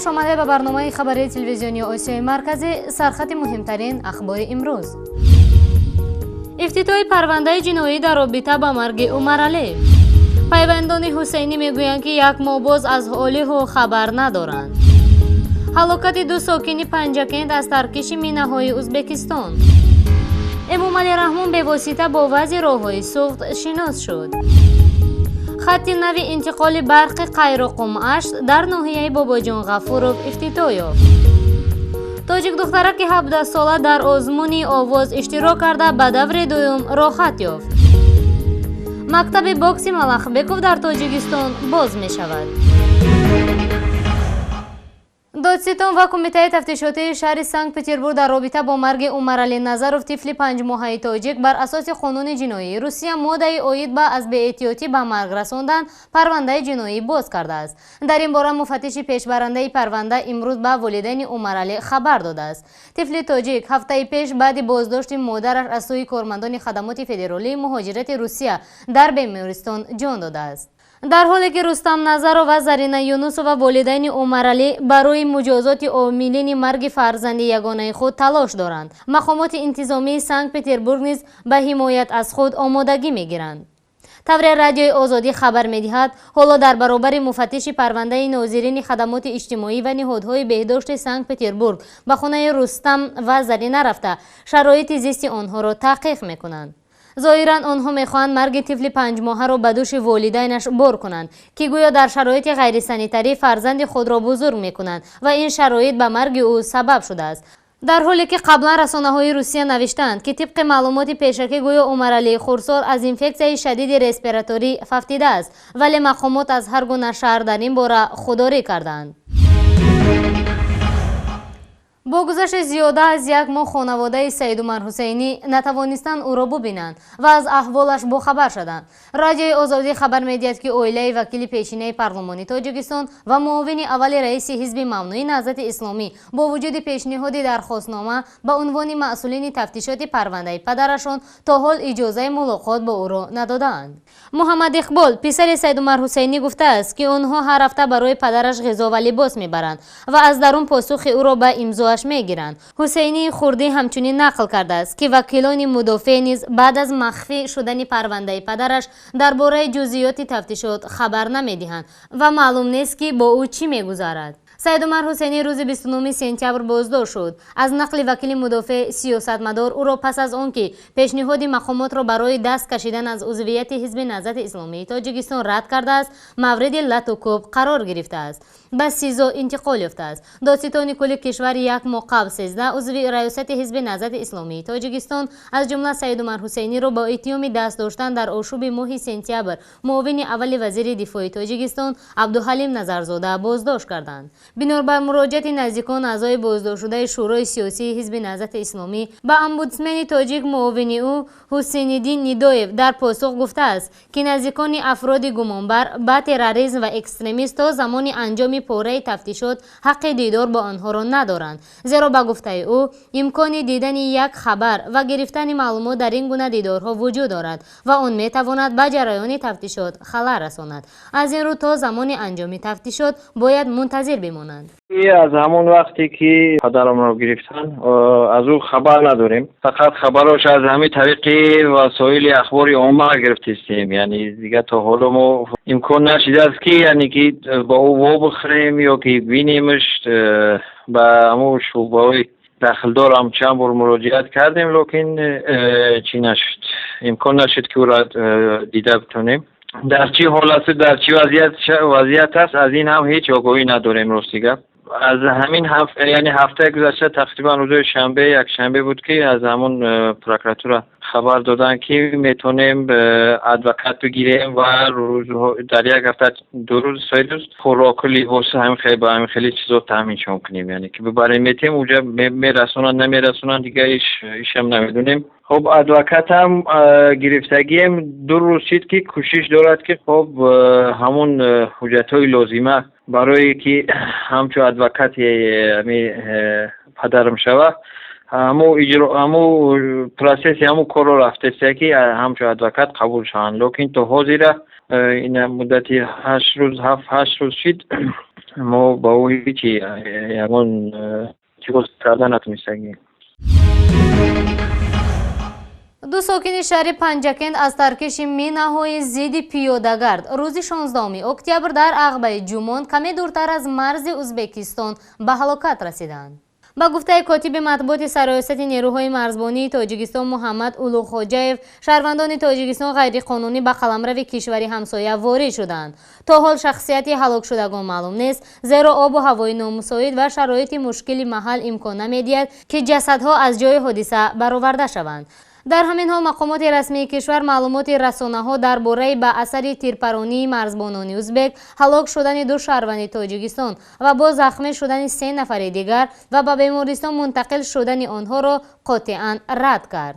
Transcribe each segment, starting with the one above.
خوش آمده به برنامه خبری تلویزیونی آسیای مرکزی. سرخط مهمترین اخبار امروز: افتتاح پرونده جنایی در رابطه با مرگ عمر علی. پیوندان حسینی میگویند که یک ماه باز از حال او خبر ندارند. هلاکت دو ساکن پنجکند از ترکش مینه‌های ازبکستان. امامعلی رحمان به واسطه با وضع راه‌های سوخت شناس شد. خط نوی انتقال برق قیراقم 8 در ناحیه باباجان غفورov افتتاح یافت. تاجیک دخترک 17 ساله در آزمون آواز اشتراک کرده به دور دوم راحت یافت. مکتب باکس ملخبکوف در تاجیکستان باز می شود. دادستان و کمیته تفتیشاتی شهر سنت پترزبورگ در رابطه با مرگ عمر علی نظروف طفل 5 ماهه تاجیک بر اساس قانون جنایی روسیه ماده آید به از بی‌احتیاطی به مرگ رساندن پرونده جنایی باز کرده است. در این باره مفتش پیشبرنده پرونده امروز به والدین عمر علی خبر داده است. طفل تاجیک هفته پیش بعد بازداشت مادرش از سوی کارمندان خدمات فدرالی مهاجرت روسیه در بیمارستان جان داده است. در حالی که رستم نظرov و زرینه یونوسov و والدین عمر علی برای مجازات عاملین مرگ فرزند یگانه خود تلاش دارند، مقامات انتظامی سنت پترزبورگ نیز به حمایت از خود آمادگی میگیرند. طور رادیوی آزادی خبر می‌دهد حالا در برابر مفتش پرونده ناظرین خدمات اجتماعی و نهادهای بهداشت سنت پترزبورگ به خانه رستم و زرینه رفته شرایط زیست آنها را تحقیق میکنند. ظاهراً آنها میخواهند مرگ طفل 5 ماهه را به دوش والدینش بار کنند که گویا در شرایط غیر سانیتری فرزند خود را بزرگ میکنند و این شرایط به مرگ او سبب شده است. در حالی که قبلا رسانه‌های روسیه نوشتند که طبق معلومات پیشکی گویا عمر علی خردسال از اینفکسیای شدید رسپیراتوری ففتیده است، ولی مقامات از هر گونه شهر در این باره خودداری کردند. با گذشت زیاده از یک ماه خانواده سید عمر حسینی نتوانستند او را ببینند و از احوالش باخبر شدند. رادیوی آزادی خبر می‌دهد که اویله وکیل پیشینه پارلمانی تاجیکستان و معاون اول رئیس حزب ممنوع نهضت اسلامی با وجود پیشنهاد درخواستنامه به عنوان مسئولین تفتیشات پرونده پدرشان تا حال اجازه ملاقات با او را ندادند. محمد اقبال پسر سید عمر حسینی گفته است که آنها هر هفته برای پدرش غذا و لباس میبرند و از درون پاسخ او را به امضاش میگیرند. حسینی خردی همچنین نقل کرده است که وکیلان مدافع نیز بعد از مخفی شدن پرونده پدرش درباره جزئیات تفتیشات خبر نمیدهند و معلوم نیست که با او چی میگذرد. سید عمر حسینی روز 29 سپتامبر بازداشت شد. از نقل وکیل مدافع سیاستمدار او را پس از آنکه پیشنهاد مقامات را برای دست کشیدن از عضویت حزب نهضت اسلامی تاجیکستان رد کرده است، مورد لط و کوب قرار گرفته است. به سیزو انتقال یافته است. دادستان کل کشور یک ماه قبل 13 عضو ریاست حزب نهضت اسلامی تاجیکستان از جمله سید عمر حسینی را با اتهام دست داشتن در آشوب ماه سپتامبر معاون اول وزیر دفاع تاجیکستان عبدالحلیم نظرزاده بازداشت کردند. بنابر بر مراجعت نزدیکان اعضای بازداشت شده شورای سیاسی حزب نهضت اسلامی به امبودسمن تاجیک معاون او حسین‌الدین نیدویف در پاسخ گفته است که نزدیکان افراد گمانبر به تروریسم و اکستریمیست تا زمان انجام پاره تفتیشات حق دیدار با آنها را ندارند، زیرا به گفته او امکان دیدن یک خبر و گرفتن معلومات در این گونه دیدارها وجود دارد و آن می تواند به جریان تفتیشات خلل رساند. از این رو تا زمان انجام تفتیشات باید منتظر بمانند. از همون وقتی که پدرم را گرفتن از او خبر نداریم، فقط خبراش از همین طریق وسایل اخبار عامه گرفتیم. یعنی دیگه تا حالا ما امکان نشده است که یعنی که با او بخوریم یا که بینیمش. با همون شعبه‌های داخلدار هم چند بار مراجعت کردیم لکن چی نشد، امکان نشد که او را دیده بتونیم. در چی حالت در چی وضعیت است از این هم هیچ آگاهی نداریم. راستی از همین هفته گذشته تقریبا روز شنبه یک شنبه بود که از همون پروکراتور خبر دادن که میتونیم ادوکات بگیریم و در یک هفته 2 روز 3 روز خوراک و لباس همین خیلی چیزا تامین کنیم. یعنی که ببریم میتیم اونجا میرسونن نمیرسونن دیگه ایش هم نمیدونیم. خب ادوکات هم گرفتگی هم 2 روز شد که کوشش دارد که خب همون حجت‌های لازمه برای که همچون ادوکات پدرم شوه همو پروسس همو کارو رفته است که همچون ادوکات قبول شوند، لیکن تو حاضر این مدتی 8 روز 7-8 روز شد ما با او هیچی یکون چیز کردن نتونستیم. دو ساکن شهر پنجکند از ترکش مینه‌های ضد پیاده‌گرد روز 16 اکتبر در عقبه جومون کمی دورتر از مرز ازبکستان به هلاکت رسیدند. با گفته کاتب مطبوعات سرایست نیروهای مرزبانی تاجیکستان محمد اولوخوجایف، شهروندان تاجیکستان غیرقانونی به قلمرو کشوری همسایه وارد شدند. تا حال شخصیت هلاک شدگان معلوم نیست، زیرا آب و هوای نامساعد و شرایط مشکل محل امکان نمی‌دهد که جسدها از جای حادثه برآورده شوند. در همین حال مقامات رسمی کشور معلومات رسانه‌ها درباره به اثر تیرپرانی مرزبانان ازبک هلاک شدن 2 شهروند تاجیکستان و با زخمی شدن 3 نفر دیگر و به بیمارستان منتقل شدن آنها را قاطعاً رد کرد.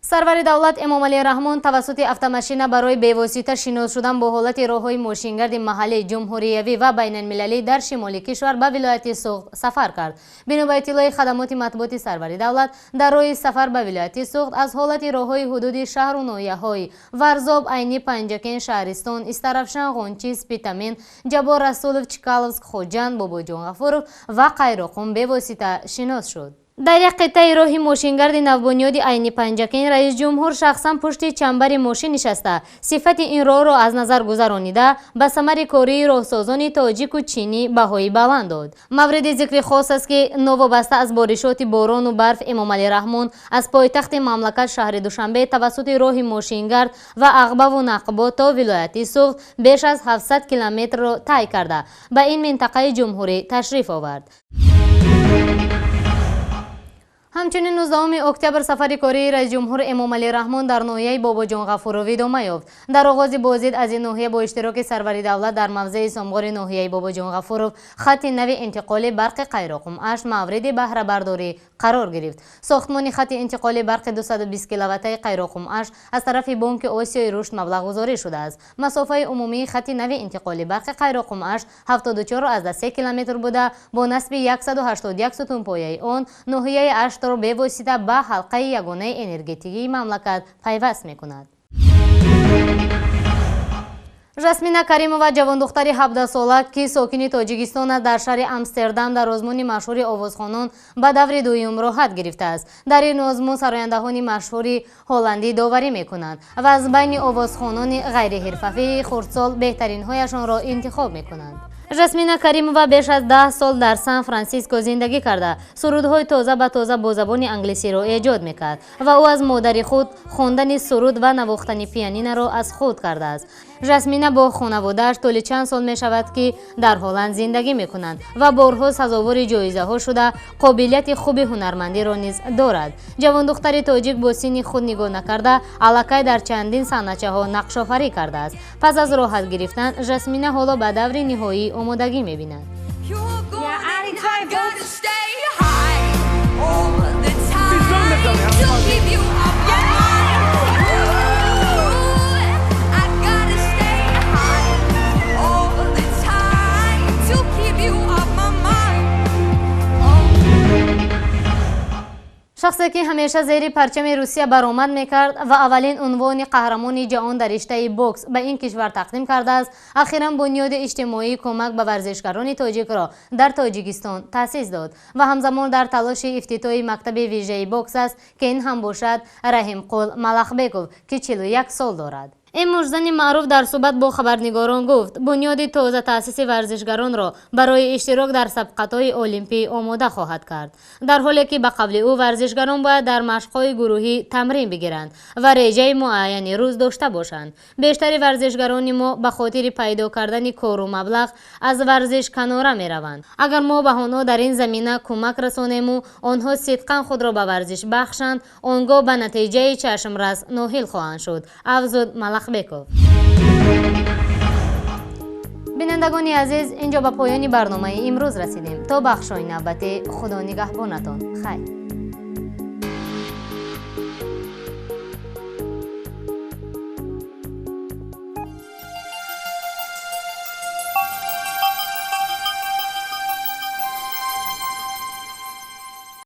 سرور دولت امامعلی رحمان توسط автомاشین برای بی‌واسطه شناس شدن با حالت راه‌های ماشینگرد محلی جمهوریوی و بین المللی در شمال کشور به ولایت سوخت سفر کرد. بنا به اطلاع خدمات مطبوعاتی سرور دولت، در راه سفر به ولایت سوخت از حالت راه‌های حدود شهر و ناحیه‌های ورزاب، عینی، پنجکن، شهرستان، استرافشان، غنچی، سپیتامین، جبار رسولوف، چکالوفسک، خوجند، باباجان غفورov و قیراقم بی‌واسطه شناس شد. در یک قطعه راه ماشینگرد نوبنیاد عینی پنجکن، رئیس جمهور شخصا پشت چنبر ماشین نشسته صفت این راه را از نظر گذرانیده به ثمر کاری راهسازان تاجیک و چینی بهای بلند داد. مورد ذکر خاص است که نوابسته از بارشات باران و برف، امامعلی رحمان از پایتخت مملکت شهر دوشنبه توسط راه ماشینگرد و عقبه و نقبه تا ولایت سوخت بیش از 700 کیلومتر را طی کرده به این منطقه جمهوری تشریف آورد. همچنین 19 اکتبر سفر کاری رئیس جمهور امامعلی رحمان در ناحیه باباجان غفورov ادامه یافت. در آغاز بازدید از این ناحیه با اشتراک سرور دولت در موضع سامغار ناحیه باباجان غفورov خط نو انتقال برق قیراقم 8 مورد بهره برداری قرار گرفت. ساختمان خط انتقال برق 220 کیلووات قیراقم 8 از طرف بانک آسیای رشد مبلغ گذاری شده است. مسافت عمومی خط نو انتقال برق قیراقم 8 74.3 کیلومتر بوده. با نصب 181 ستون پایه آن ناحیه 8 را به واسطه به حلقه یگانه انرژتیکی مملکت پیوست می‌کند. ژاسمینا کریمова جوان دختری 17 ساله که ساکن تاجیکستان است در شهر امستردام در آزمون مشهور آوازخوانان به دور دوم راحت گرفته است. در این آزمون سرایندهان مشهور هلندی داوری می‌کنند و از بین آوازخوانان غیر حرفه‌ای خردسال بهترین هایشان را انتخاب می‌کنند. ژاسمینا کریمova بیش از 10 سال در سان فرانسیسکو زندگی کرده سرودهای تازه به تازه با زبان انگلیسی را ایجاد میکرد و او از مادر خود خواندن سرود و نواختن پیانین را از خود کرده است. ژاسمینا با خانواده‌اش طول چند سال می شود که در هلند زندگی می کنند و بارها سزاوار جایزه ها شده قابلیت خوب هنرمندی را نیز دارد. جوان دختر تاجیک با سن خود نگاه نکرده الکی در چندین صحنه‌چه ها نقش آفری کرده است. پس از راحت گرفتن ژاسمینا حالا به دور نهایی آمادگی می بیند. شخصی که همیشه زیر پرچم روسیه برآمد میکرد و اولین عنوان قهرمان جهان در رشته بوکس به این کشور تقدیم کرده است، اخیراً بنیاد اجتماعی کمک به ورزشکاران تاجیک را در تاجیکستان تأسیس داد و همزمان در تلاش افتتاح مکتب ویژه بوکس است که این هم باشد رحیم قول ملخبکوف که 41 سال دارد. این مجزن معروف در صحبت با خبرنگاران گفت بنیاد تازه تأسیس ورزشگران را برای اشتراک در سبقت‌های المپی آماده خواهد کرد، در حالی که به قبل او ورزشگران باید در مشق‌های گروهی تمرین بگیرند و رژه معین روز داشته باشند. بیشتر ورزشگران ما به خاطر پیدا کردن کار و مبلغ از ورزش کناره می‌روند. اگر ما به آنها در این زمینه کمک رسانیم و آنها صدقاً خود را به ورزش بخشند، آنگاه به نتیجه چشم‌رس نائل خواهند شد. افزود ملخبکوف. بینندگان عزیز، اینجا به پایان برنامه امروز رسیدیم. تا بخشای نوبتی، خدا نگهبانتان. خیر.